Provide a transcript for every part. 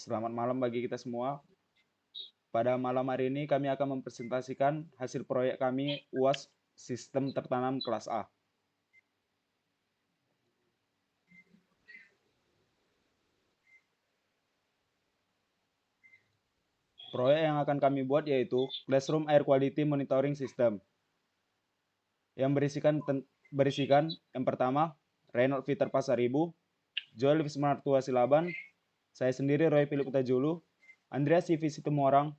Selamat malam bagi kita semua. Pada malam hari ini kami akan mempresentasikan hasil proyek kami UAS Sistem Tertanam kelas A. Proyek yang akan kami buat yaitu Classroom Air Quality Monitoring System yang berisikan yang pertama Reynold Peter Pasaribu, Joel Wismartua Silaban, saya sendiri Roy Philip Utajulu, Andreas Sivi Situmorang,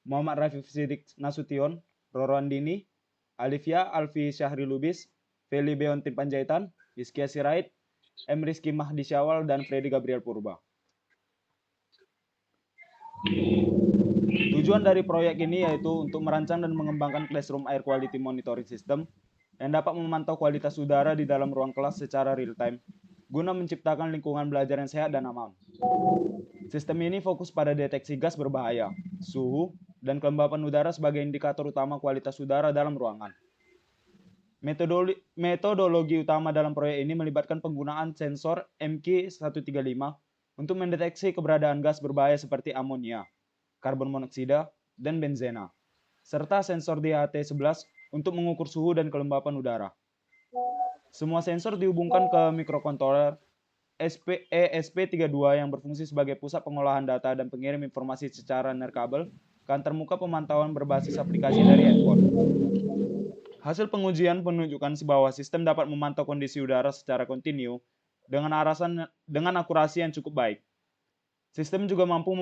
Muhammad Rafif Sidik Nasution, Roro Andini, Alivia Alfi Syahri Lubis, Feli Beontin Panjaitan, Rizky Sirait, M. Rizky Mahdi Syawal, dan Freddy Gabriel Purba. Tujuan dari proyek ini yaitu untuk merancang dan mengembangkan Classroom Air Quality Monitoring System yang dapat memantau kualitas udara di dalam ruang kelas secara real time, guna menciptakan lingkungan belajar yang sehat dan aman. Sistem ini fokus pada deteksi gas berbahaya, suhu, dan kelembapan udara sebagai indikator utama kualitas udara dalam ruangan. Metodologi utama dalam proyek ini melibatkan penggunaan sensor MQ135 untuk mendeteksi keberadaan gas berbahaya seperti amonia, karbon monoksida, dan benzena, serta sensor DHT11 untuk mengukur suhu dan kelembapan udara. Semua sensor dihubungkan ke mikrokontroler ESP32 yang berfungsi sebagai pusat pengolahan data dan pengirim informasi secara nirkabel ke antarmuka pemantauan berbasis aplikasi dari handphone. Hasil pengujian menunjukkan bahwa sistem dapat memantau kondisi udara secara kontinu dengan akurasi yang cukup baik. Sistem juga mampu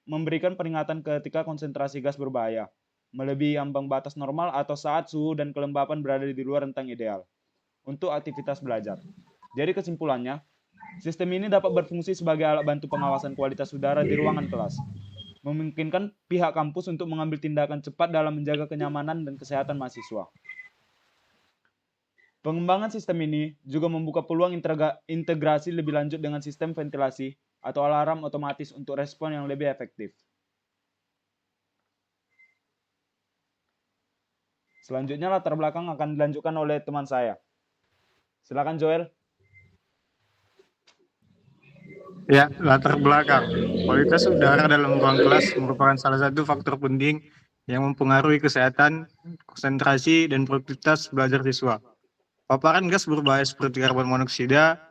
memberikan peringatan ketika konsentrasi gas berbahaya, melebihi ambang batas normal atau saat suhu dan kelembapan berada di luar rentang ideal untuk aktivitas belajar. Jadi kesimpulannya, sistem ini dapat berfungsi sebagai alat bantu pengawasan kualitas udara di ruangan kelas, memungkinkan pihak kampus untuk mengambil tindakan cepat dalam menjaga kenyamanan dan kesehatan mahasiswa. Pengembangan sistem ini juga membuka peluang integrasi lebih lanjut dengan sistem ventilasi atau alarm otomatis untuk respon yang lebih efektif. Selanjutnya latar belakang akan dilanjutkan oleh teman saya. Silakan Joel. Ya, latar belakang. Kualitas udara dalam ruang kelas merupakan salah satu faktor penting yang mempengaruhi kesehatan, konsentrasi, dan produktivitas belajar siswa. Paparan gas berbahaya seperti karbon monoksida,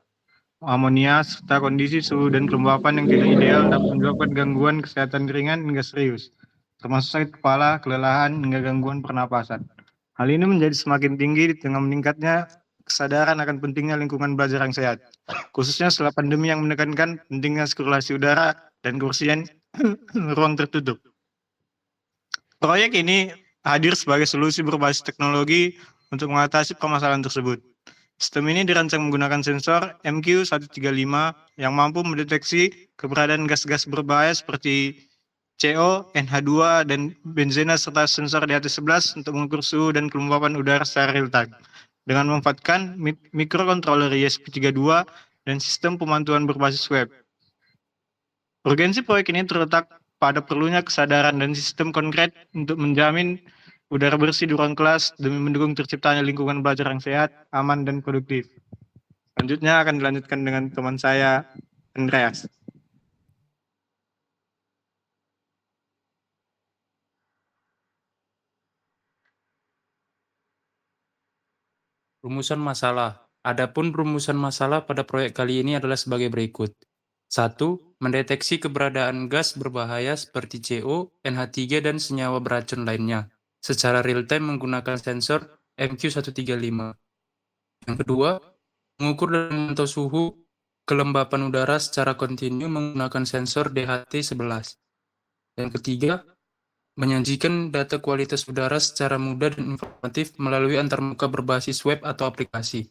amonia, serta kondisi suhu dan kelembapan yang tidak ideal dapat menyebabkan gangguan kesehatan ringan hingga serius, termasuk sakit kepala, kelelahan, hingga gangguan pernapasan. Hal ini menjadi semakin tinggi di tengah meningkatnya kesadaran akan pentingnya lingkungan belajar yang sehat, khususnya setelah pandemi yang menekankan pentingnya sirkulasi udara dan kebersihan ruang tertutup. Proyek ini hadir sebagai solusi berbasis teknologi untuk mengatasi permasalahan tersebut. Sistem ini dirancang menggunakan sensor MQ135 yang mampu mendeteksi keberadaan gas-gas berbahaya seperti CO, NH2, dan benzena serta sensor DHT11 untuk mengukur suhu dan kelembapan udara secara real time dengan memanfaatkan mikrokontroler ESP32 dan sistem pemantauan berbasis web. Urgensi proyek ini terletak pada perlunya kesadaran dan sistem konkret untuk menjamin udara bersih di ruang kelas demi mendukung terciptanya lingkungan belajar yang sehat, aman, dan produktif. Selanjutnya akan dilanjutkan dengan teman saya, Andreas. Rumusan masalah. Adapun rumusan masalah pada proyek kali ini adalah sebagai berikut. 1. Mendeteksi keberadaan gas berbahaya seperti CO, NH3, dan senyawa beracun lainnya secara real-time menggunakan sensor MQ135. Yang kedua, mengukur dan memantau suhu kelembapan udara secara kontinu menggunakan sensor DHT11. Yang ketiga, menyajikan data kualitas udara secara mudah dan informatif melalui antarmuka berbasis web atau aplikasi.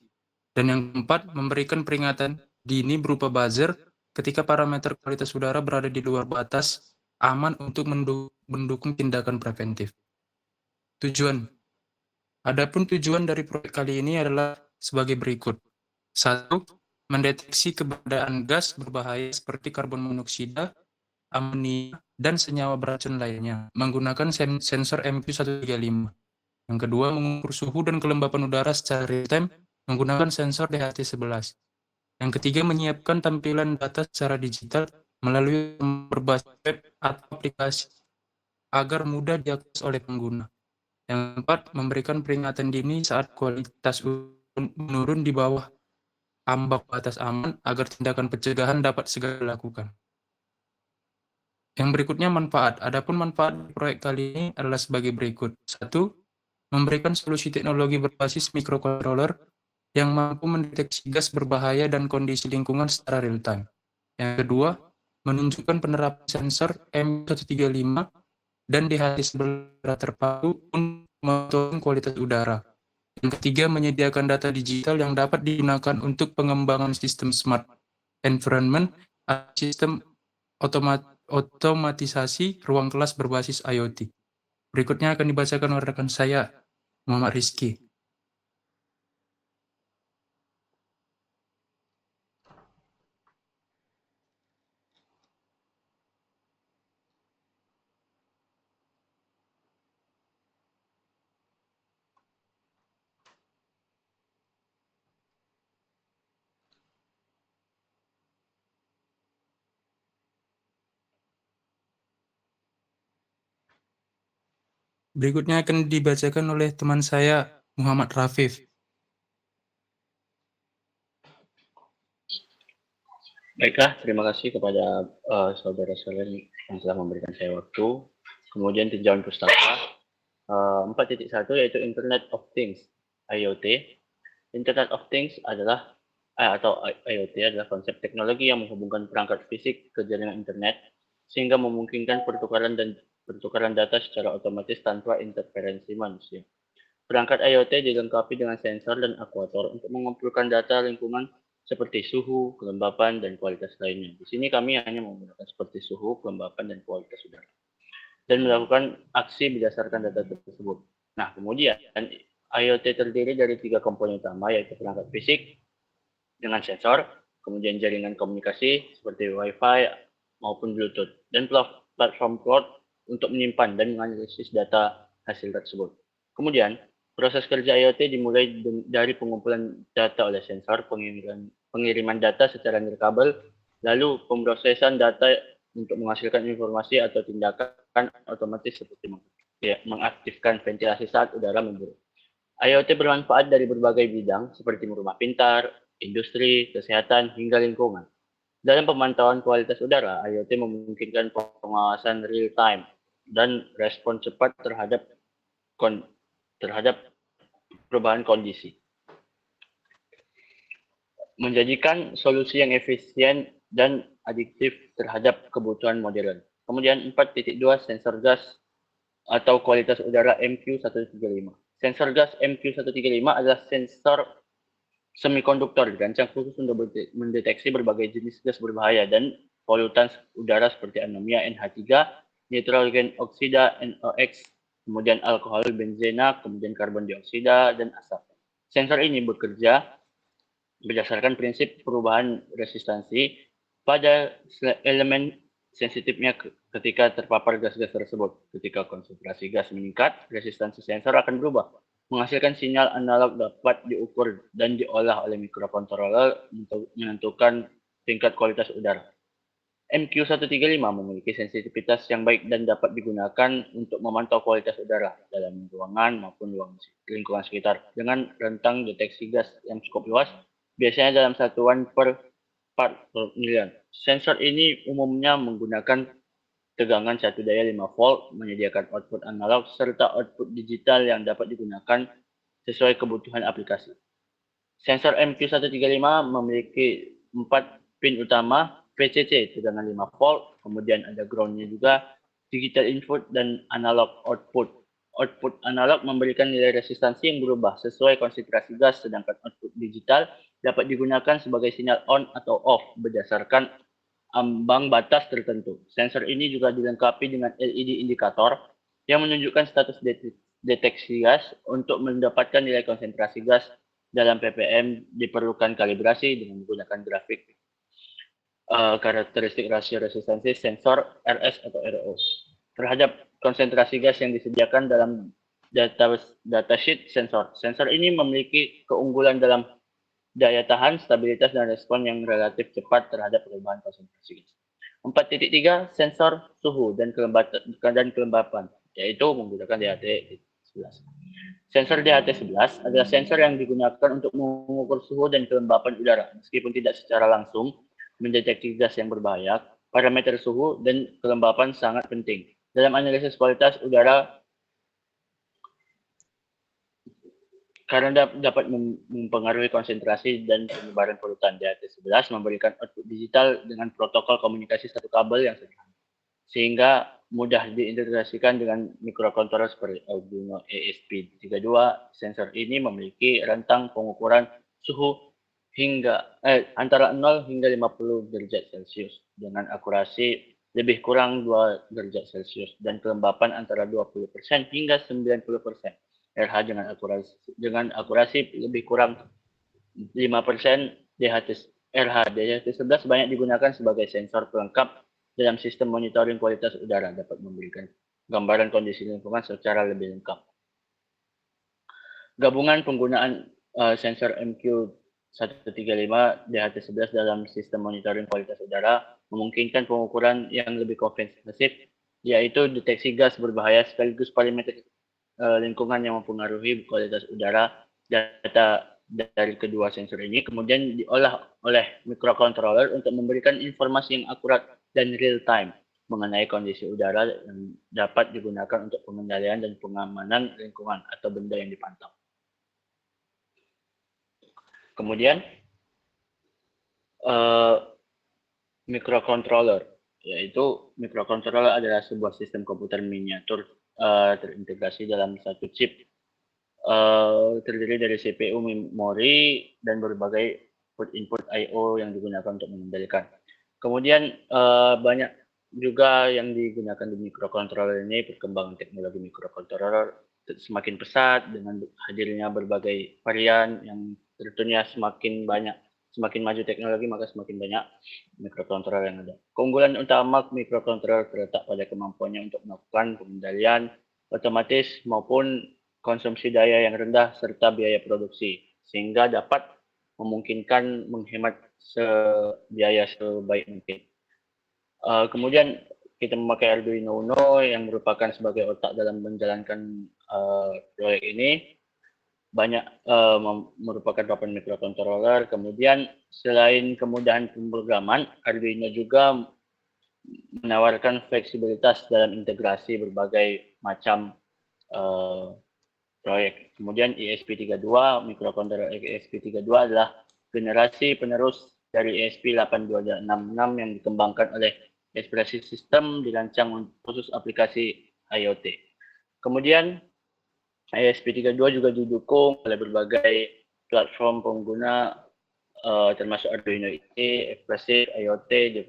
Dan yang keempat, memberikan peringatan dini berupa buzzer ketika parameter kualitas udara berada di luar batas aman untuk mendukung tindakan preventif. Tujuan. Adapun tujuan dari proyek kali ini adalah sebagai berikut. 1. Mendeteksi keberadaan gas berbahaya seperti karbon monoksida, amonia, dan senyawa beracun lainnya menggunakan sensor MQ135. Yang kedua, mengukur suhu dan kelembapan udara secara real-time menggunakan sensor DHT11. Yang ketiga, menyiapkan tampilan data secara digital melalui berbasis web atau aplikasi agar mudah diakses oleh pengguna. Yang keempat, memberikan peringatan dini saat kualitas menurun di bawah ambang batas aman agar tindakan pencegahan dapat segera dilakukan. Yang berikutnya manfaat. Adapun manfaat proyek kali ini adalah sebagai berikut. 1. Memberikan solusi teknologi berbasis microcontroller yang mampu mendeteksi gas berbahaya dan kondisi lingkungan secara real-time. Yang kedua, menunjukkan penerapan sensor M135 dan DHT sebelah terpadu untuk memonitor kualitas udara. Yang ketiga, menyediakan data digital yang dapat digunakan untuk pengembangan sistem smart environment atau sistem otomatisasi ruang kelas berbasis IoT. Berikutnya akan dibacakan oleh rekan saya, Muhammad Rizky. Berikutnya akan dibacakan oleh teman saya, Muhammad Rafif. Baiklah, terima kasih kepada saudara sekalian yang telah memberikan saya waktu. Kemudian tinjauan pustaka 4.1 yaitu Internet of Things (IoT). Internet of Things adalah atau IoT adalah konsep teknologi yang menghubungkan perangkat fisik ke jaringan internet sehingga memungkinkan pertukaran data secara otomatis tanpa interferensi manusia. Perangkat IoT dilengkapi dengan sensor dan aktuator untuk mengumpulkan data lingkungan seperti suhu, kelembapan, dan kualitas lainnya. Di sini kami hanya menggunakan seperti suhu, kelembapan, dan kualitas udara. Dan melakukan aksi berdasarkan data tersebut. Nah, kemudian IoT terdiri dari 3 komponen utama, yaitu perangkat fisik dengan sensor, kemudian jaringan komunikasi seperti Wi-Fi maupun Bluetooth, dan platform cloud untuk menyimpan dan menganalisis data hasil tersebut. Kemudian, proses kerja IoT dimulai dari pengumpulan data oleh sensor, pengiriman data secara nirkabel, lalu pemrosesan data untuk menghasilkan informasi atau tindakan otomatis seperti mengaktifkan ventilasi saat udara memburuk. IoT bermanfaat dari berbagai bidang seperti rumah pintar, industri, kesehatan, hingga lingkungan. Dalam pemantauan kualitas udara, IoT memungkinkan pengawasan real-time dan respon cepat terhadap perubahan kondisi. Menjadikan solusi yang efisien dan adiktif terhadap kebutuhan modern. Kemudian 4.2 sensor gas atau kualitas udara MQ135. Sensor gas MQ135 adalah sensor semikonduktor dirancang khusus untuk mendeteksi berbagai jenis gas berbahaya dan polutan udara seperti anomia NH3, nitrogen oksida NOx, kemudian alkohol benzena, kemudian karbon dioksida, dan asap. Sensor ini bekerja berdasarkan prinsip perubahan resistansi pada elemen sensitifnya ketika terpapar gas-gas tersebut. Ketika konsentrasi gas meningkat, resistansi sensor akan berubah, menghasilkan sinyal analog dapat diukur dan diolah oleh microcontroller untuk menentukan tingkat kualitas udara. MQ135 memiliki sensitivitas yang baik dan dapat digunakan untuk memantau kualitas udara dalam ruangan maupun lingkungan sekitar dengan rentang deteksi gas yang cukup luas, biasanya dalam satuan per part per million. Sensor ini umumnya menggunakan tegangan satu daya 5 volt, menyediakan output analog serta output digital yang dapat digunakan sesuai kebutuhan aplikasi. Sensor MQ135 memiliki 4 pin utama, VCC tegangan 5 volt, kemudian ada ground-nya juga, digital input dan analog output. Output analog memberikan nilai resistansi yang berubah sesuai konsentrasi gas, sedangkan output digital dapat digunakan sebagai sinyal on atau off berdasarkan ambang batas tertentu. Sensor ini juga dilengkapi dengan LED indikator yang menunjukkan status deteksi gas. Untuk mendapatkan nilai konsentrasi gas dalam ppm diperlukan kalibrasi dengan menggunakan grafik karakteristik rasio resistansi sensor RS atau RO terhadap konsentrasi gas yang disediakan dalam datasheet sensor. Sensor ini memiliki keunggulan dalam daya tahan, stabilitas, dan respon yang relatif cepat terhadap perubahan konsentrasi gas. 4.3 sensor suhu dan kelembapan, yaitu menggunakan DHT-11. Sensor DHT-11 adalah sensor yang digunakan untuk mengukur suhu dan kelembapan udara, meskipun tidak secara langsung mendeteksi gas yang berbahaya. Parameter suhu dan kelembapan sangat penting dalam analisis kualitas udara karena dapat mempengaruhi konsentrasi dan penyebaran polutan. DHT-11 memberikan output digital dengan protokol komunikasi satu kabel yang sederhana, sehingga mudah diintegrasikan dengan mikrokontroler seperti Arduino ESP32. Sensor ini memiliki rentang pengukuran suhu hingga antara 0 hingga 50 derajat Celcius dengan akurasi lebih kurang 2 derajat Celcius dan kelembapan antara 20% hingga 90%. RH dengan akurasi lebih kurang 5%. DHT-11 banyak digunakan sebagai sensor pelengkap dalam sistem monitoring kualitas udara, dapat memberikan gambaran kondisi lingkungan secara lebih lengkap. Gabungan penggunaan sensor MQ135 DHT-11 dalam sistem monitoring kualitas udara memungkinkan pengukuran yang lebih komprehensif, yaitu deteksi gas berbahaya sekaligus parameter lingkungan yang mempengaruhi kualitas udara. Data dari kedua sensor ini kemudian diolah oleh mikrokontroler untuk memberikan informasi yang akurat dan real time mengenai kondisi udara yang dapat digunakan untuk pengendalian dan pengamanan lingkungan atau benda yang dipantau. Kemudian mikrokontroler, yaitu mikrokontroler adalah sebuah sistem komputer miniatur terintegrasi dalam satu chip, terdiri dari CPU, memori, dan berbagai input I/O yang digunakan untuk mengendalikan. Kemudian banyak juga yang digunakan di mikrokontroler ini. Perkembangan teknologi mikrokontroler semakin pesat dengan hadirnya berbagai varian yang tentunya semakin maju teknologi, maka semakin banyak mikrokontroler yang ada. Keunggulan utama mikrokontroler terletak pada kemampuannya untuk melakukan pengendalian otomatis maupun konsumsi daya yang rendah serta biaya produksi, sehingga dapat memungkinkan menghemat biaya sebaik mungkin. Kemudian kita memakai Arduino Uno yang merupakan sebagai otak dalam menjalankan proyek ini. Banyak merupakan papan mikrokontroler. Kemudian selain kemudahan pemrograman, Arduino juga menawarkan fleksibilitas dalam integrasi berbagai macam proyek. Kemudian ESP32, mikrokontroler ESP32 adalah generasi penerus dari ESP8266 yang dikembangkan oleh Espressif System, dirancang khusus aplikasi IoT. Kemudian ESP32 juga didukung oleh berbagai platform pengguna termasuk Arduino IDE, Espressif, IoT,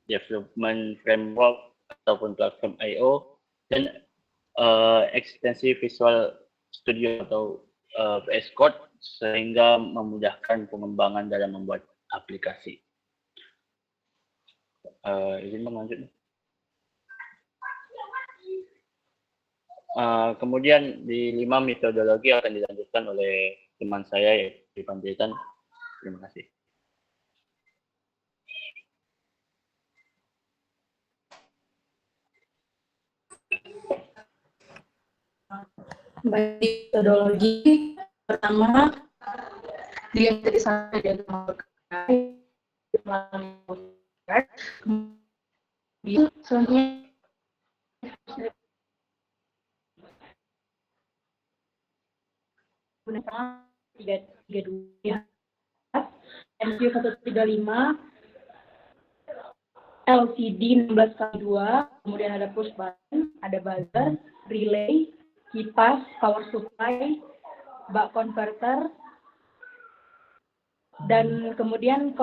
Development Framework ataupun platform I/O, dan ekstensi Visual Studio atau VS Code, sehingga memudahkan pengembangan dalam membuat aplikasi. Izin lanjut. Kemudian di 5 metodologi akan dilanjutkan oleh teman saya yaitu Panjaitan. Terima kasih. Baik, metodologi pertama yang tadi saya kemudian selanjutnya MQ135 LCD 16x2, kemudian ada push button, ada buzzer, relay, kipas, power supply, buck converter, dan kemudian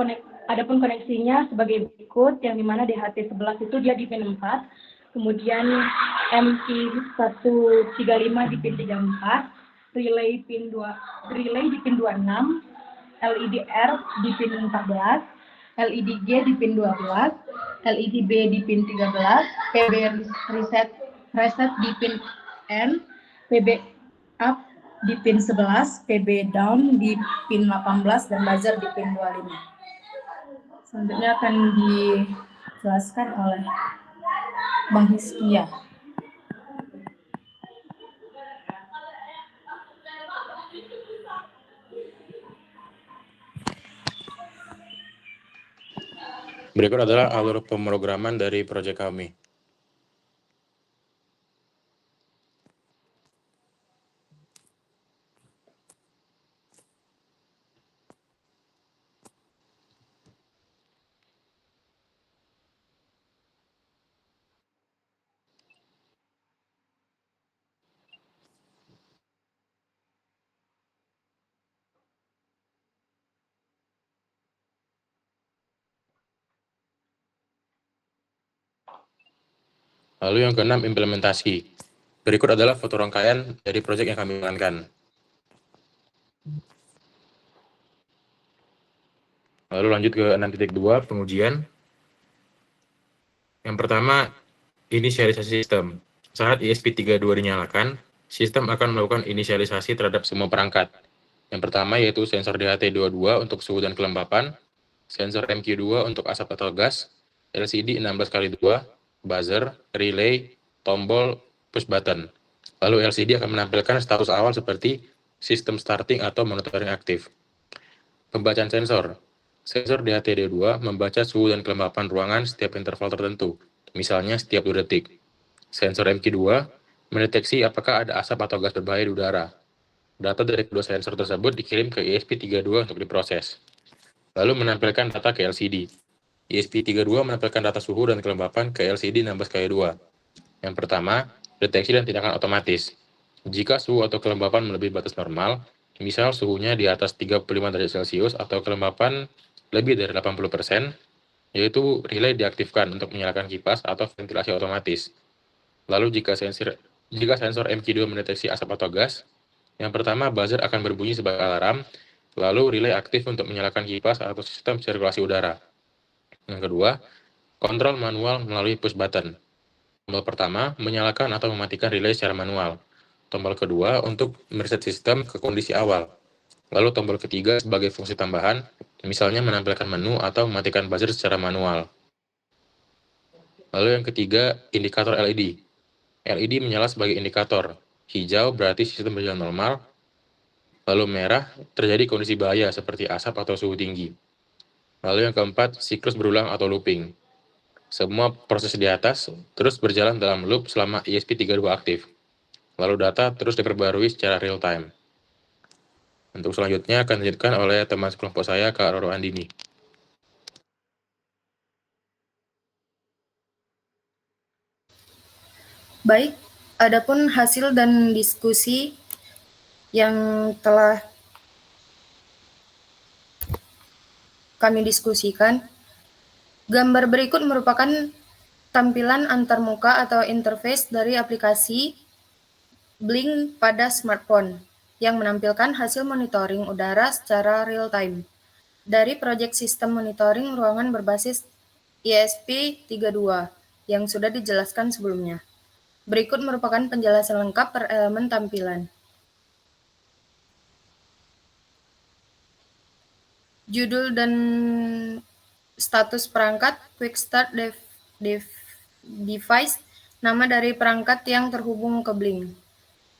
adapun koneksinya sebagai berikut, yang dimana DHT-11 itu dia di pin 4, kemudian MQ135 di pin 34, relay di pin 26, LED-R di pin 14, LED-G di pin 12, LED-B di pin 13, PB reset di pin N, PB up di pin 11, PB down di pin 18, dan buzzer di pin 25. Selanjutnya akan dijelaskan oleh Bang Hiskia. Berikut adalah alur pemrograman dari proyek kami. Lalu yang keenam, implementasi. Berikut adalah foto rangkaian dari proyek yang kami jalankan. Lalu lanjut ke 6.2, pengujian. Yang pertama, inisialisasi sistem. Saat ESP32 dinyalakan, sistem akan melakukan inisialisasi terhadap semua perangkat. Yang pertama yaitu sensor DHT22 untuk suhu dan kelembapan, sensor MQ2 untuk asap atau gas, LCD 16x2, buzzer, relay, tombol, push button. Lalu LCD akan menampilkan status awal seperti sistem starting atau monitoring aktif. Pembacaan sensor. Sensor DHT22 membaca suhu dan kelembapan ruangan setiap interval tertentu, misalnya setiap 2 detik. Sensor MQ2 mendeteksi apakah ada asap atau gas berbahaya di udara. Data dari kedua sensor tersebut dikirim ke ESP32 untuk diproses. Lalu menampilkan data ke LCD. ESP32 menampilkan data suhu dan kelembapan ke LCD 16x2. Yang pertama, deteksi dan tindakan otomatis. Jika suhu atau kelembapan melebihi batas normal, misal suhunya di atas 35 derajat Celcius atau kelembapan lebih dari 80%, yaitu relay diaktifkan untuk menyalakan kipas atau ventilasi otomatis. Lalu jika sensor MQ2 mendeteksi asap atau gas, yang pertama buzzer akan berbunyi sebagai alarm, lalu relay aktif untuk menyalakan kipas atau sistem sirkulasi udara. Yang kedua, kontrol manual melalui push button. Tombol pertama, menyalakan atau mematikan relay secara manual. Tombol kedua, untuk mereset sistem ke kondisi awal. Lalu tombol ketiga sebagai fungsi tambahan, misalnya menampilkan menu atau mematikan buzzer secara manual. Lalu yang ketiga, indikator LED. LED menyala sebagai indikator. Hijau berarti sistem berjalan normal, lalu merah terjadi kondisi bahaya seperti asap atau suhu tinggi. Lalu yang keempat, siklus berulang atau looping. Semua proses di atas terus berjalan dalam loop selama ESP32 aktif. Lalu data terus diperbarui secara real time. Untuk selanjutnya akan dilanjutkan oleh teman sekelompok saya, Kak Roro Andini. Baik, adapun hasil dan diskusi yang telah kami diskusikan, gambar berikut merupakan tampilan antarmuka atau interface dari aplikasi Blink pada smartphone yang menampilkan hasil monitoring udara secara real-time dari proyek sistem monitoring ruangan berbasis ESP32 yang sudah dijelaskan sebelumnya. Berikut merupakan penjelasan lengkap per elemen tampilan. Judul dan status perangkat, Quick Start Device, nama dari perangkat yang terhubung ke Blink.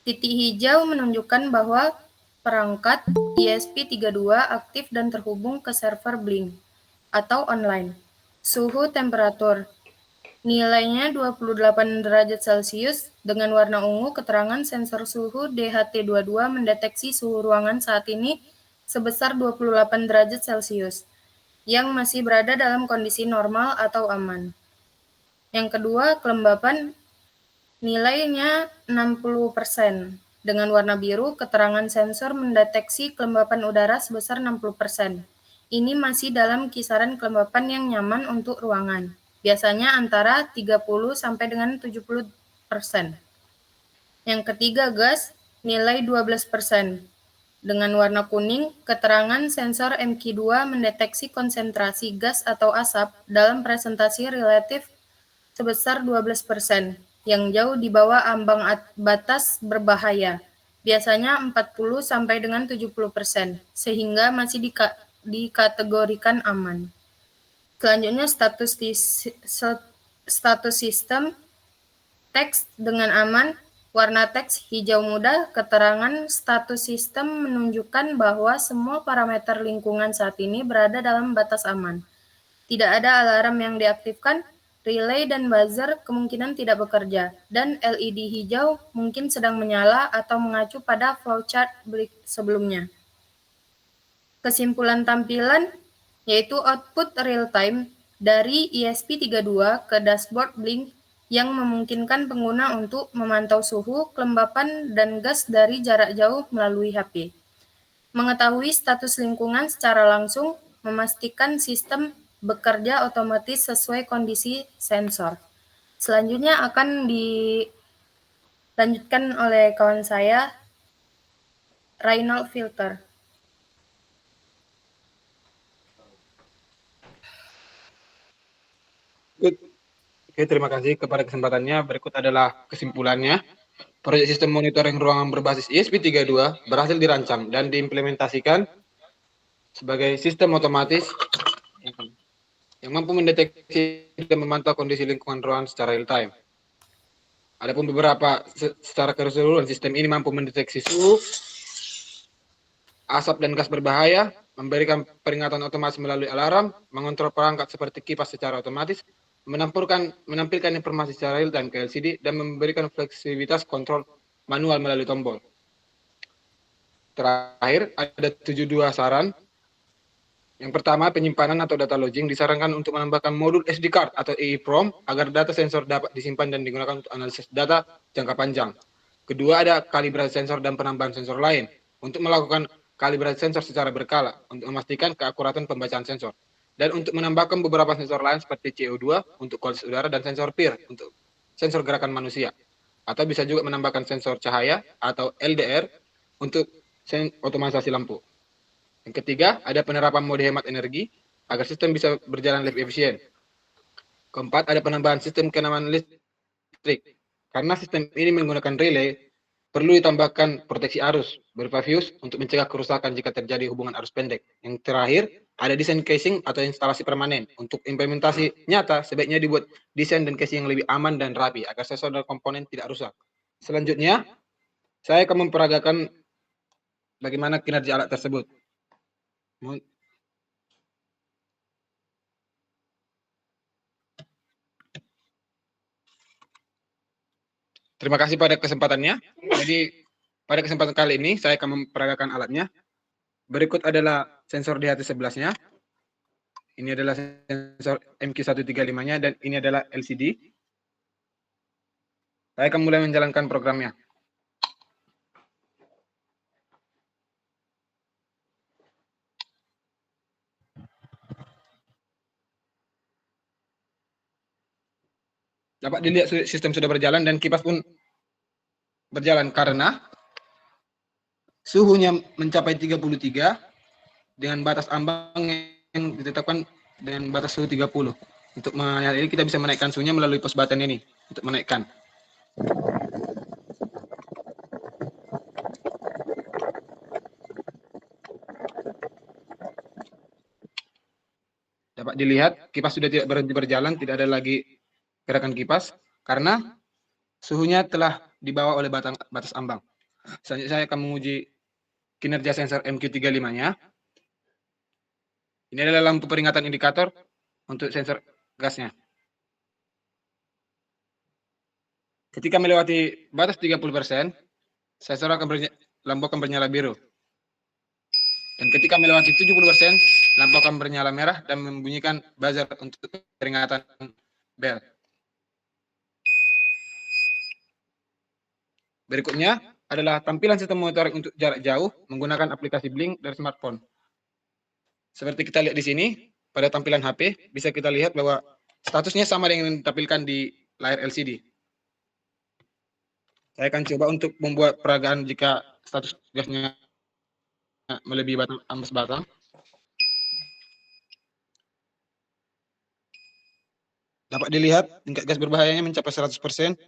Titik hijau menunjukkan bahwa perangkat ESP32 aktif dan terhubung ke server Blink atau online. Suhu temperatur. Nilainya 28 derajat Celcius. Dengan warna ungu, keterangan sensor suhu DHT22 mendeteksi suhu ruangan saat ini sebesar 28 derajat Celcius, yang masih berada dalam kondisi normal atau aman. Yang kedua, kelembapan. Nilainya 60%. Dengan warna biru, keterangan sensor mendeteksi kelembapan udara sebesar 60%. Ini masih dalam kisaran kelembapan yang nyaman untuk ruangan, biasanya antara 30 sampai dengan 70%. Yang ketiga, gas, nilai 12%. Dengan warna kuning, keterangan sensor MQ2 mendeteksi konsentrasi gas atau asap dalam presentasi relatif sebesar 12%, yang jauh di bawah ambang batas berbahaya, biasanya 40 sampai dengan 70%, sehingga masih dikategorikan aman. Selanjutnya status sistem teks dengan aman, warna teks hijau muda. Keterangan status sistem menunjukkan bahwa semua parameter lingkungan saat ini berada dalam batas aman. Tidak ada alarm yang diaktifkan, relay dan buzzer kemungkinan tidak bekerja, dan LED hijau mungkin sedang menyala atau mengacu pada flowchart sebelumnya. Kesimpulan tampilan yaitu output real-time dari ESP32 ke dashboard Blink yang memungkinkan pengguna untuk memantau suhu, kelembapan, dan gas dari jarak jauh melalui HP. Mengetahui status lingkungan secara langsung, memastikan sistem bekerja otomatis sesuai kondisi sensor. Selanjutnya akan dilanjutkan oleh kawan saya, Reynolds Filter. Oke, terima kasih kepada kesempatannya. Berikut adalah kesimpulannya. Proyek sistem monitoring ruangan berbasis ESP32 berhasil dirancang dan diimplementasikan sebagai sistem otomatis yang mampu mendeteksi dan memantau kondisi lingkungan ruangan secara real time. Adapun secara keseluruhan sistem ini mampu mendeteksi suhu, asap dan gas berbahaya, memberikan peringatan otomatis melalui alarm, mengontrol perangkat seperti kipas secara otomatis, menampilkan informasi secara real time ke LCD, dan memberikan fleksibilitas kontrol manual melalui tombol. Terakhir, ada 72 saran. Yang pertama, penyimpanan atau data lodging disarankan untuk menambahkan modul SD card atau EEPROM agar data sensor dapat disimpan dan digunakan untuk analisis data jangka panjang. Kedua, ada kalibrasi sensor dan penambahan sensor lain untuk melakukan kalibrasi sensor secara berkala untuk memastikan keakuratan pembacaan sensor. Dan untuk menambahkan beberapa sensor lain seperti CO2 untuk kualitas udara dan sensor PIR untuk sensor gerakan manusia. Atau bisa juga menambahkan sensor cahaya atau LDR untuk otomatisasi lampu. Yang ketiga, ada penerapan mode hemat energi agar sistem bisa berjalan lebih efisien. Keempat, ada penambahan sistem keamanan listrik. Karena sistem ini menggunakan relay, perlu ditambahkan proteksi arus berupa fuse untuk mencegah kerusakan jika terjadi hubungan arus pendek. Yang terakhir, ada desain casing atau instalasi permanen. Untuk implementasi nyata, sebaiknya dibuat desain dan casing yang lebih aman dan rapi agar sensor dan komponen tidak rusak. Selanjutnya, saya akan memperagakan bagaimana kinerja alat tersebut. Terima kasih pada kesempatannya. Jadi, pada kesempatan kali ini, saya akan memperagakan alatnya. Berikut adalah sensor DHT11-nya. Ini adalah sensor MQ135-nya, dan ini adalah LCD. Saya akan mulai menjalankan programnya. Dapat dilihat sistem sudah berjalan dan kipas pun berjalan karena suhunya mencapai 33 dengan batas ambang yang ditetapkan dengan batas suhu 30. Untuk menyala ini kita bisa menaikkan suhunya melalui pos button ini untuk menaikkan. Dapat dilihat kipas sudah tidak berhenti berjalan, tidak ada lagi gerakan kipas karena suhunya telah dibawa oleh batas ambang. Selanjutnya saya akan menguji kinerja sensor MQ35-nya. Ini adalah lampu peringatan indikator untuk sensor gasnya. Ketika melewati batas 30%, sensor lampu akan bernyala biru. Dan ketika melewati 70%, lampu akan bernyala merah dan membunyikan buzzer untuk peringatan bel. Berikutnya adalah tampilan sistem monitoring untuk jarak jauh menggunakan aplikasi Blink dari smartphone. Seperti kita lihat di sini, pada tampilan HP, bisa kita lihat bahwa statusnya sama dengan yang ditampilkan di layar LCD. Saya akan coba untuk membuat peragaan jika status gasnya melebihi ambang batas. Dapat dilihat tingkat gas berbahayanya mencapai 100%.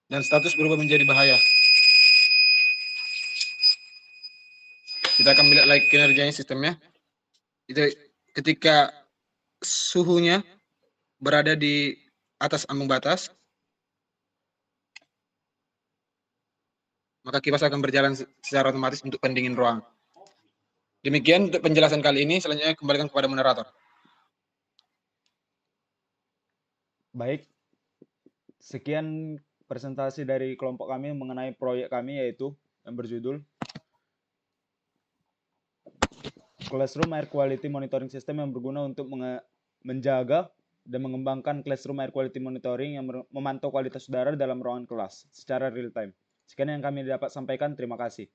dan status berubah menjadi bahaya. Kita akan melihat lagi kinerjanya sistemnya. Itu ketika suhunya berada di atas ambang batas, maka kipas akan berjalan secara otomatis untuk pendingin ruang. Demikian untuk penjelasan kali ini, selanjutnya kembalikan kepada moderator. Baik, sekian presentasi dari kelompok kami mengenai proyek kami, yaitu yang berjudul Classroom Air Quality Monitoring System, yang berguna untuk menjaga dan mengembangkan Classroom Air Quality Monitoring yang memantau kualitas udara dalam ruangan kelas secara real time. Sekian yang kami dapat sampaikan, terima kasih.